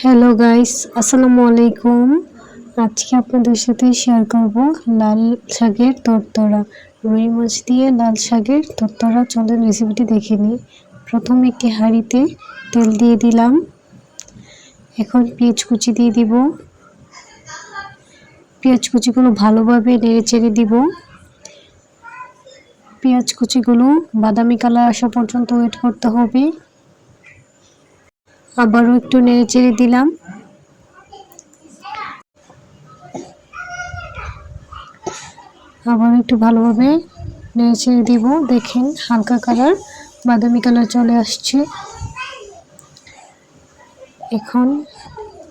Hello guys, আসসালামু আলাইকুম। আজকে আপনাদের সাথে শেয়ার করব লাল শাকের তরতরা। রুই মাছ দিয়ে লাল শাকের তরতরা। চলেন রেসিপিটি দেখে নিই। প্রথমে একটি হাঁড়িতে তেল দিয়ে দিলাম। এখন পেঁয়াজ কুচি দিয়ে দিব। পেঁয়াজ কুচিগুলো ভালোভাবে নেড়ে চেড়ে দিব। পেঁয়াজ কুচিগুলো বাদামি কালার আসা পর্যন্ত ওয়েট করতে হবে। আবারও একটু নেড়ে চেড়ে দিলাম। আবার একটু ভালোভাবে নেড়ে ছেড়ে দিব। দেখেন হালকা কালার বাদামি কালার চলে আসছে। এখন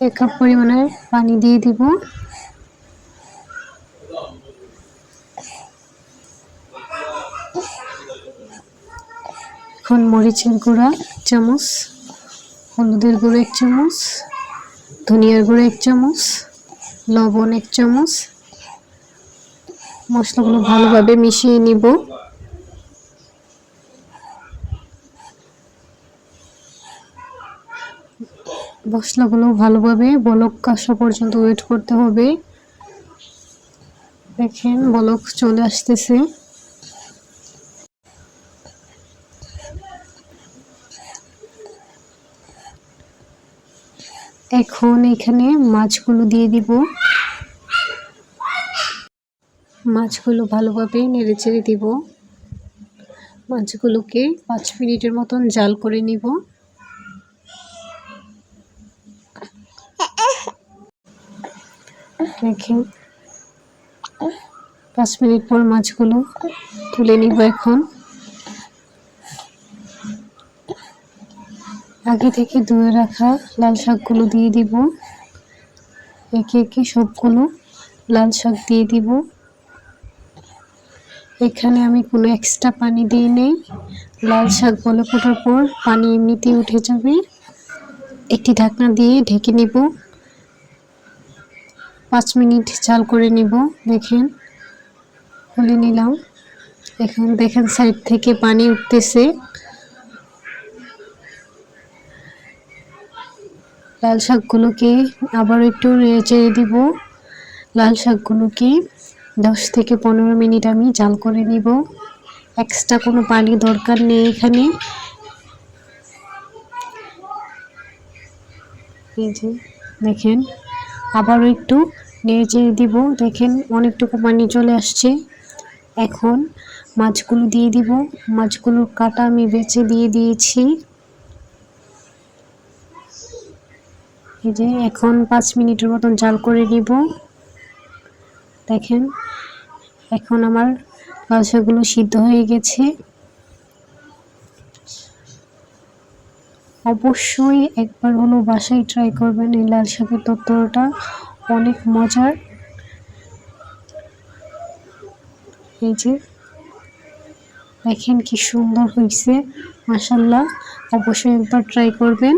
1 কাপ পরিমাণের পানি দিয়ে দিব। এখন মরিচের গুঁড়া 1 চামচ, হলুদের গুঁড়ো 1 চামচ, ধনিয়ার গুঁড়ো 1 চামচ, লবণ 1 চামচ। মশলাগুলো ভালোভাবে মিশিয়ে নিব। মশলাগুলো ভালোভাবে বলক আসা পর্যন্ত ওয়েট করতে হবে। দেখেন বলক চলে আসতেছে। এখন এখানে মাছগুলো দিয়ে দিব। মাছগুলো ভালোভাবে নেড়েচেড়ে দিব। মাছগুলোকে 5 মিনিটের মতন জাল করে নিব। দেখেন 5 মিনিট পর মাছগুলো তুলে নিব। এখন আগে থেকে ধুয়ে রাখা লাল শাকগুলো দিয়ে দিব। একে একে সবগুলো লাল শাক দিয়ে দিব। এখানে আমি কোনো এক্সট্রা পানি দিই নেই। লাল শাক বলে ফোটার পর পানি এমনিতেই উঠে যাবে। একটি ঢাকনা দিয়ে ঢেকে নিব। 5 মিনিট জাল করে নিব। দেখেন খুলে নিলাম। এখন দেখেন সাইড থেকে পানি উঠতেছে। লাল শাকগুলোকে আবার একটু নেড়ে চেড়ে দিব। লাল শাকগুলোকে 10 থেকে 15 মিনিট আমি জাল করে নিব। এক্সট্রা কোনো পানি দরকার নেই এখানে। এই যে দেখেন আবারও একটু নেড়ে চেড়ে দিব। দেখেন অনেকটুকু পানি চলে আসছে। এখন মাছগুলো দিয়ে দিব। মাছগুলোর কাটা আমি বেছে দিয়ে দিয়েছি। এই যে এখন 5 মিনিটের মতন জাল করে নিব। দেখেন এখন আমার লাল শাকগুলো সিদ্ধ হয়ে গেছে। অবশ্যই একবার হলো বাসায় ট্রাই করবেন। এই লাল শাকের তরকারিটা অনেক মজার। এই যে দেখেন কি সুন্দর হয়েছে, মাশাআল্লাহ। অবশ্যই একবার ট্রাই করবেন।